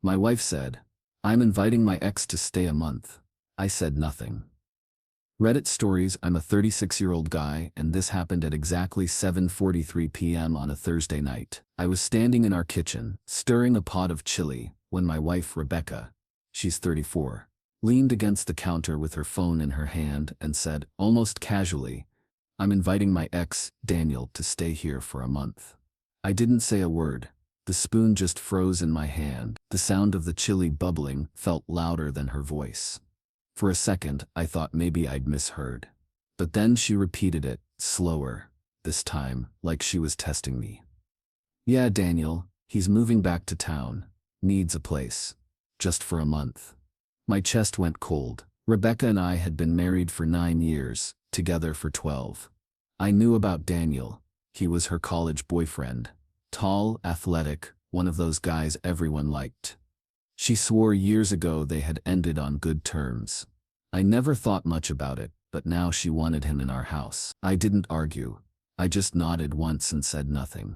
My wife said, "I'm inviting my ex to stay a month." I said nothing. Reddit stories. I'm a 36-year-old guy, and this happened at exactly 7:43 p.m. on a Thursday night. I was standing in our kitchen, stirring a pot of chili, when my wife, Rebecca, she's 34, leaned against the counter with her phone in her hand and said, almost casually, "I'm inviting my ex, Daniel, to stay here for a month." I didn't say a word. The spoon just froze in my hand. The sound of the chili bubbling felt louder than her voice. For a second, I thought maybe I'd misheard. But then she repeated it, slower, this time, like she was testing me. "Yeah, Daniel, he's moving back to town. Needs a place. Just for a month." My chest went cold. Rebecca and I had been married for 9 years, together for 12. I knew about Daniel. He was her college boyfriend. Tall, athletic, one of those guys everyone liked. She swore years ago they had ended on good terms. I never thought much about it, but now she wanted him in our house. I didn't argue. I just nodded once and said nothing.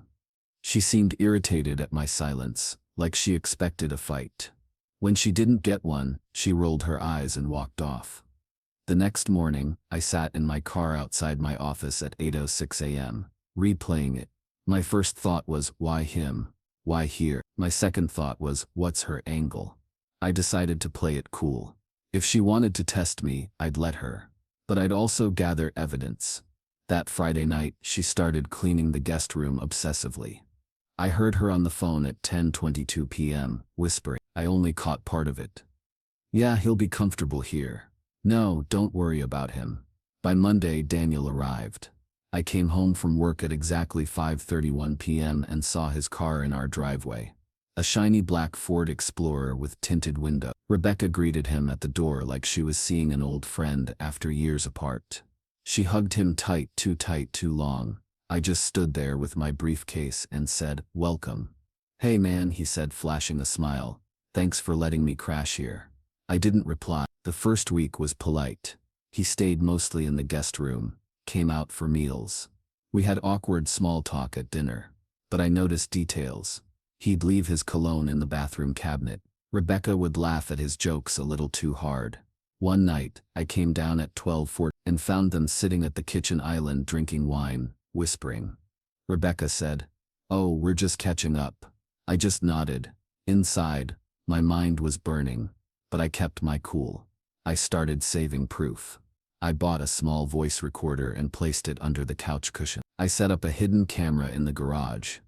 She seemed irritated at my silence, like she expected a fight. When she didn't get one, she rolled her eyes and walked off. The next morning, I sat in my car outside my office at 8:06 a.m., replaying it. My first thought was, why him? Why here? My second thought was, what's her angle? I decided to play it cool. If she wanted to test me, I'd let her. But I'd also gather evidence. That Friday night, she started cleaning the guest room obsessively. I heard her on the phone at 10:22 p.m., whispering. I only caught part of it. "Yeah, he'll be comfortable here. No, don't worry about him." By Monday, Daniel arrived. I came home from work at exactly 5:31 p.m. and saw his car in our driveway. A shiny black Ford Explorer with tinted window. Rebecca greeted him at the door like she was seeing an old friend after years apart. She hugged him tight, too long. I just stood there with my briefcase and said, "Welcome." "Hey man," he said, flashing a smile. "Thanks for letting me crash here." I didn't reply. The first week was polite. He stayed mostly in the guest room, came out for meals. We had awkward small talk at dinner. But I noticed details. He'd leave his cologne in the bathroom cabinet. Rebecca would laugh at his jokes a little too hard. One night, I came down at 12:40 and found them sitting at the kitchen island drinking wine, whispering. Rebecca said, "Oh, we're just catching up." I just nodded. Inside, my mind was burning, but I kept my cool. I started saving proof. I bought a small voice recorder and placed it under the couch cushion. I set up a hidden camera in the garage.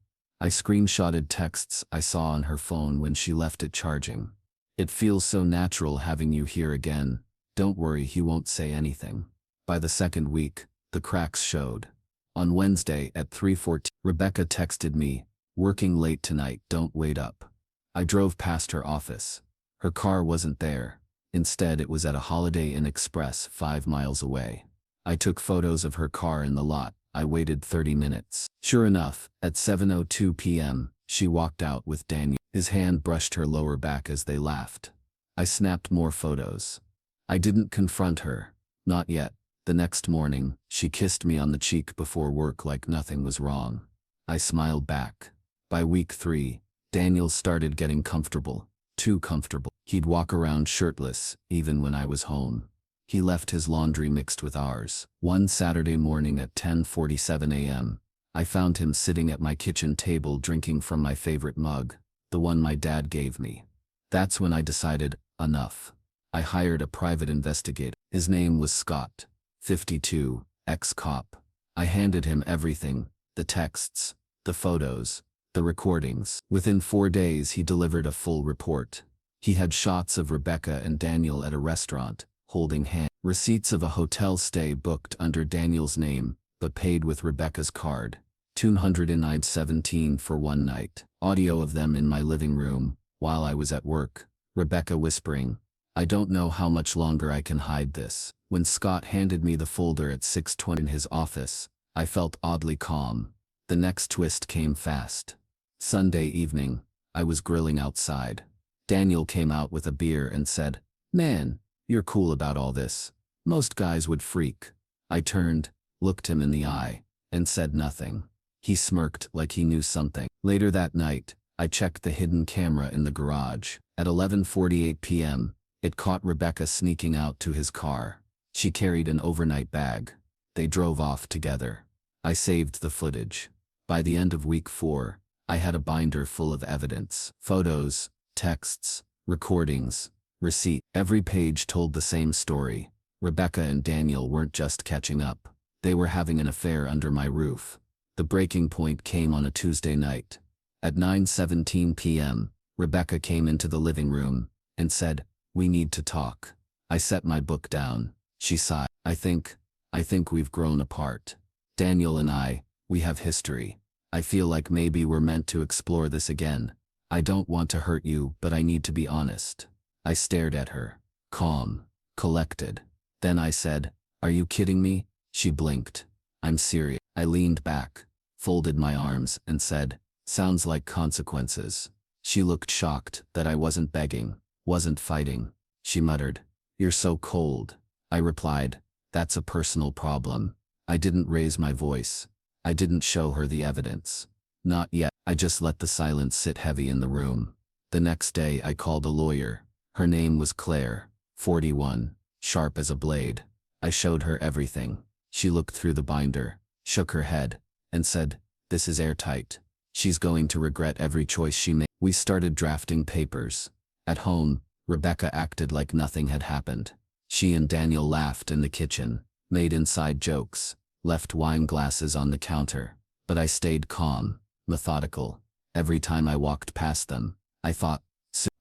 I screenshotted texts I saw on her phone when she left it charging. "It feels so natural having you here again. Don't worry, he won't say anything." By the second week, the cracks showed. On Wednesday at 3:14, Rebecca texted me, "Working late tonight, don't wait up." I drove past her office. Her car wasn't there. Instead, it was at a Holiday Inn Express 5 miles away. I took photos of her car in the lot. I waited 30 minutes. Sure enough, at 7:02 p.m., she walked out with Daniel. His hand brushed her lower back as they laughed. I snapped more photos. I didn't confront her. Not yet. The next morning, she kissed me on the cheek before work like nothing was wrong. I smiled back. By week 3, Daniel started getting comfortable. Too comfortable. He'd walk around shirtless, even when I was home. He left his laundry mixed with ours. One Saturday morning at 10:47 a.m., I found him sitting at my kitchen table drinking from my favorite mug, the one my dad gave me. That's when I decided, enough. I hired a private investigator. His name was Scott, 52, ex-cop. I handed him everything, the texts, the photos, the recordings. Within 4 days he delivered a full report. He had shots of Rebecca and Daniel at a restaurant, holding hands. Receipts of a hotel stay booked under Daniel's name, but paid with Rebecca's card. $217 for one night. Audio of them in my living room, while I was at work. Rebecca whispering, "I don't know how much longer I can hide this." When Scott handed me the folder at 6:20 in his office, I felt oddly calm. The next twist came fast. Sunday evening, I was grilling outside. Daniel came out with a beer and said, "Man, you're cool about all this. Most guys would freak." I turned, looked him in the eye, and said nothing. He smirked like he knew something. Later that night, I checked the hidden camera in the garage. At 11:48 p.m., it caught Rebecca sneaking out to his car. She carried an overnight bag. They drove off together. I saved the footage. By the end of week 4, I had a binder full of evidence. Photos, texts, recordings, receipt. Every page told the same story. Rebecca and Daniel weren't just catching up. They were having an affair under my roof. The breaking point came on a Tuesday night. At 9:17 p.m., Rebecca came into the living room and said, "We need to talk." I set my book down. She sighed. I think we've grown apart. Daniel and I, we have history. I feel like maybe we're meant to explore this again. I don't want to hurt you, but I need to be honest. I stared at her, calm, collected. Then I said, "Are you kidding me?" She blinked. "I'm serious." I leaned back, folded my arms, and said, "Sounds like consequences." She looked shocked that I wasn't begging, wasn't fighting. She muttered, "You're so cold." I replied, "That's a personal problem." I didn't raise my voice. I didn't show her the evidence. Not yet. I just let the silence sit heavy in the room. The next day I called a lawyer. Her name was Claire, 41, sharp as a blade. I showed her everything. She looked through the binder, shook her head, and said, "This is airtight. She's going to regret every choice she made." We started drafting papers. At home, Rebecca acted like nothing had happened. She and Daniel laughed in the kitchen, made inside jokes, left wine glasses on the counter. But I stayed calm, methodical. Every time I walked past them, I thought,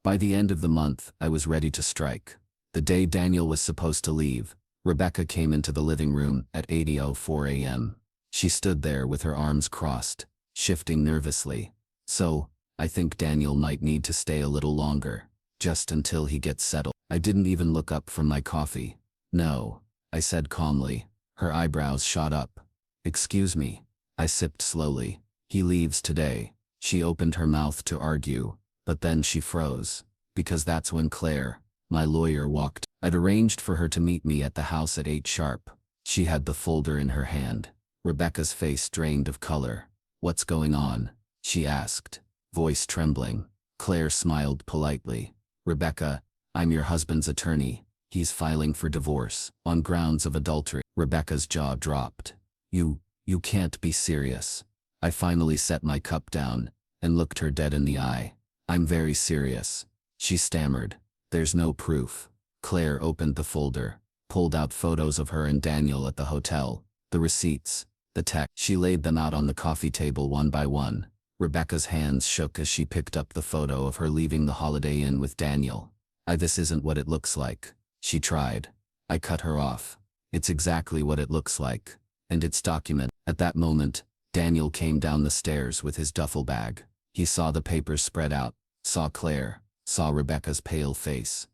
by the end of the month, I was ready to strike. The day Daniel was supposed to leave, Rebecca came into the living room at 8:04 a.m. She stood there with her arms crossed, shifting nervously. "So, I think Daniel might need to stay a little longer, just until he gets settled." I didn't even look up from my coffee. "No," I said calmly. Her eyebrows shot up. "Excuse me." I sipped slowly. "He leaves today." She opened her mouth to argue, but then she froze, because that's when Claire, my lawyer, walked. I'd arranged for her to meet me at the house at 8 sharp. She had the folder in her hand. Rebecca's face drained of color. "What's going on?" she asked, voice trembling. Claire smiled politely. "Rebecca, I'm your husband's attorney. He's filing for divorce on grounds of adultery." Rebecca's jaw dropped. You can't be serious." I finally set my cup down and looked her dead in the eye. "I'm very serious." She stammered. "There's no proof." Claire opened the folder, pulled out photos of her and Daniel at the hotel, the receipts, the text. She laid them out on the coffee table one by one. Rebecca's hands shook as she picked up the photo of her leaving the Holiday Inn with Daniel. This isn't what it looks like," she tried. I cut her off. "It's exactly what it looks like. And it's documented." At that moment, Daniel came down the stairs with his duffel bag. He saw the papers spread out, saw Claire, saw Rebecca's pale face.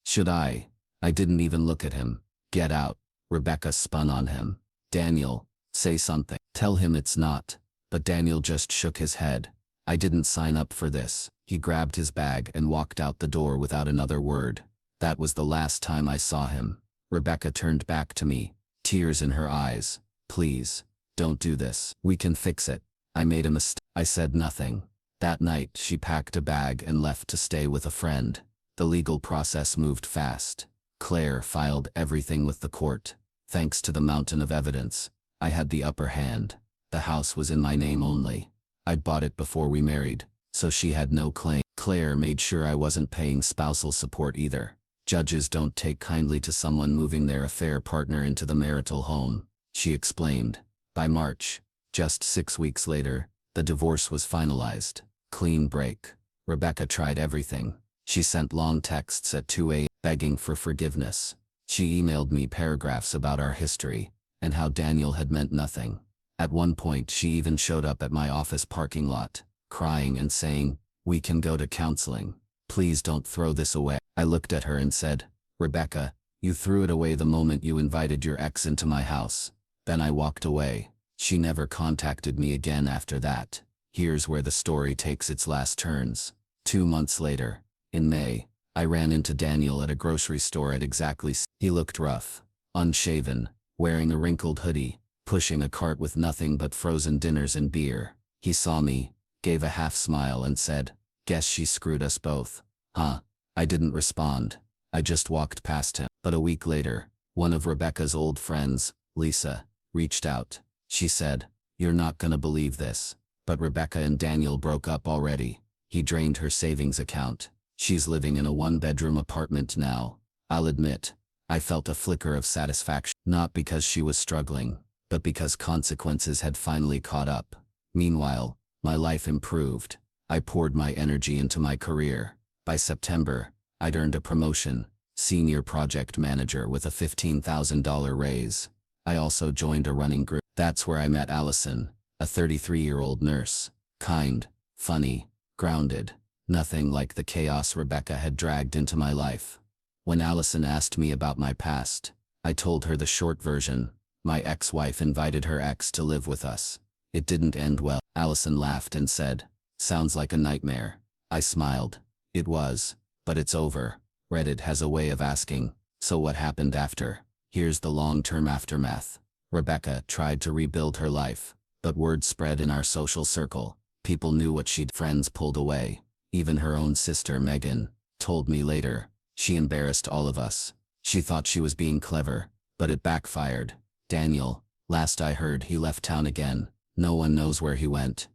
Should I?" I didn't even look at him. "Get out." Rebecca spun on him. "Daniel, say something. Tell him it's not." But Daniel just shook his head. "I didn't sign up for this." He grabbed his bag and walked out the door without another word. That was the last time I saw him. Rebecca turned back to me, tears in her eyes. "Please, don't do this. We can fix it. I made a mistake." I said nothing. That night she packed a bag and left to stay with a friend. The legal process moved fast. Claire filed everything with the court. Thanks to the mountain of evidence, I had the upper hand. The house was in my name only. I'd bought it before we married, so she had no claim. Claire made sure I wasn't paying spousal support either. Judges don't take kindly to someone moving their affair partner into the marital home, she explained. By March, just 6 weeks later, the divorce was finalized. Clean break. Rebecca tried everything. She sent long texts at 2 a.m. begging for forgiveness. She emailed me paragraphs about our history, and how Daniel had meant nothing. At one point she even showed up at my office parking lot, crying and saying, "We can go to counseling. Please don't throw this away." I looked at her and said, "Rebecca, you threw it away the moment you invited your ex into my house." Then I walked away. She never contacted me again after that. Here's where the story takes its last turns. 2 months later, in May, I ran into Daniel at a grocery store at exactly. He looked rough, unshaven, wearing a wrinkled hoodie, pushing a cart with nothing but frozen dinners and beer. He saw me, gave a half smile and said, "Guess she screwed us both." Huh? I didn't respond. I just walked past him. But a week later, one of Rebecca's old friends, Lisa, reached out. She said, "You're not gonna believe this, but Rebecca and Daniel broke up already. He drained her savings account. She's living in a one-bedroom apartment now." I'll admit, I felt a flicker of satisfaction, not because she was struggling, but because consequences had finally caught up. Meanwhile, my life improved. I poured my energy into my career. By September, I'd earned a promotion, senior project manager with a $15,000 raise. I also joined a running group. That's where I met Allison, a 33-year-old nurse. Kind, funny, grounded, nothing like the chaos Rebecca had dragged into my life. When Allison asked me about my past, I told her the short version. My ex-wife invited her ex to live with us. It didn't end well. Allison laughed and said, "Sounds like a nightmare." I smiled. It was, but it's over. Reddit has a way of asking, "So what happened after?" Here's the long-term aftermath. Rebecca tried to rebuild her life, but word spread in our social circle. People knew what she'd. Friends pulled away. Even her own sister Megan told me later. She embarrassed all of us. She thought she was being clever, but it backfired. Daniel, last I heard, he left town again. No one knows where he went.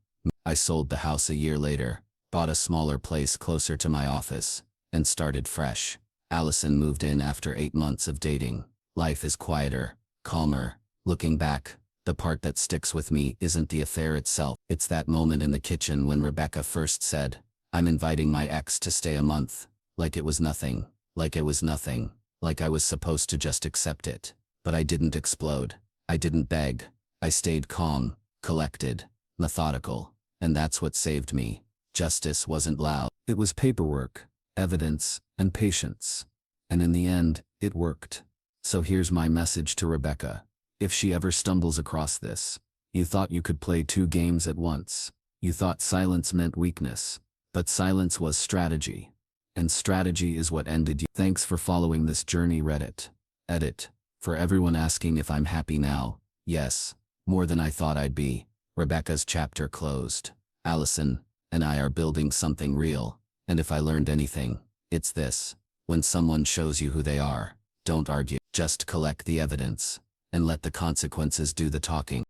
I sold the house a year later, bought a smaller place closer to my office, and started fresh. Allison moved in after 8 months of dating. Life is quieter, calmer. Looking back, the part that sticks with me isn't the affair itself. It's that moment in the kitchen when Rebecca first said, "I'm inviting my ex to stay a month." Like it was nothing. Like it was nothing. Like I was supposed to just accept it. But I didn't explode. I didn't beg. I stayed calm, collected, methodical. And that's what saved me. Justice wasn't loud. It was paperwork, evidence, and patience. And in the end, it worked. So here's my message to Rebecca. If she ever stumbles across this, you thought you could play 2 games at once. You thought silence meant weakness. But silence was strategy. And strategy is what ended you. Thanks for following this journey, Reddit. Edit. For everyone asking if I'm happy now, yes, more than I thought I'd be. Rebecca's chapter closed. Allison and I are building something real. And if I learned anything, it's this. When someone shows you who they are, don't argue. Just collect the evidence and let the consequences do the talking.